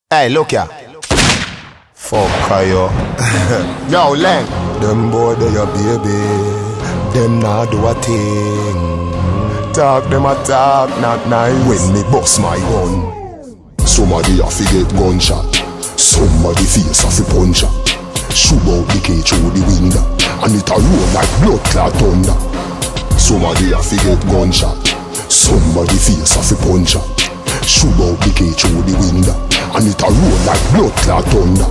Hey, look ya. Fuck yo. Yo, Len. Them boy they your baby. Them nah do a thing. Talk them a talk, not nice. When me bust my gun, somebody a fi get gunshot. Somebody face a fi puncher. Shoot out the cage through the window, and it a roll like blood clot thunder. Somebody a fi get gunshot. Somebody face a fi puncher. Shoot out the cage through the window, and it a roll like blood clot thunder.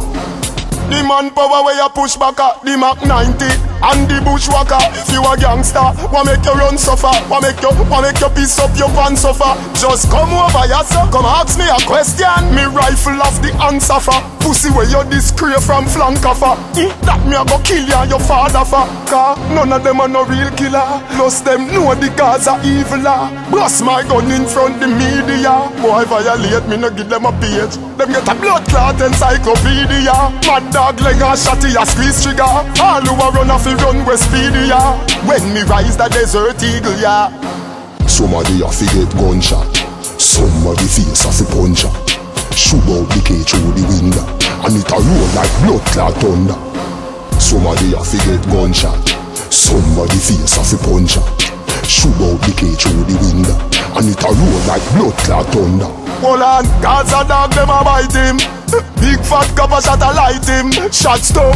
The manpower where you push back at the Mach 90 and the bushwhacker. If you a gangster, what make you run suffer? What make you piece up your pants suffer? Just come over yourself, come ask me a question. Me rifle off the answer for pussy where you discreet from flank offer. That me a go kill you and your father for. Cause none of them are no real killer. Plus them know the gods are evil. Bust my gun in front the media. Boy violate me no give them a page. Them get a blood clot encyclopedia. Mad dog leg a shotty a squeeze trigger. All who a run off the run with speedy ya. When me rise the desert eagle ya. Somebody a fi get gunshot. Somebody face a fi puncher. Shoot out the cage through the window, and it a roll like blood clot thunder. Somebody a fi get gunshot. Somebody face a fi puncher. Shoot out the cage through the window, and it a roll like blood clot thunder. Hold on, Gaza dog them a bite him. Big fat copper shot a light him. Shot stop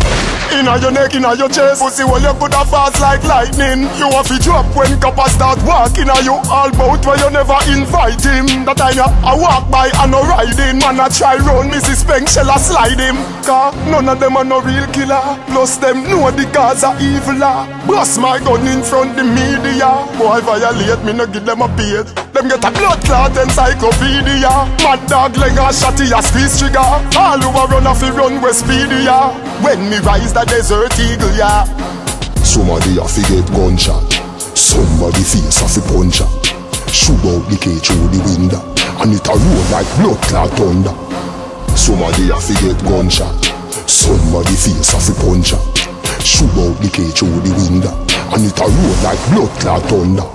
inna your neck, inna your chest. Pussy well you coulda fast like lightning. You a fi drop when copper start walking. Inna you all bout where you never invite him. That time you a walk by and no riding. Man a try run, Mrs. Spank shell a slide him. Cause none of them are no real killer. Plus them know the gods are evil. Bust my gun in front the media. Boy violate me no give them a page. Them get a blood clot encyclopedia. Mad dog leg a shotty a squeeze trigger. All who a run off the run with speedy ya. When me rise the desert eagle ya. Somebody a fi get gunshot. Somebody face a fi puncher. Shoot out the cage through the window, and it a roll like blood clot thunder. Somebody a fi get gunshot. Somebody face a fi puncher. Shoot out the cage through the window, and it a roll like blood clot thunder.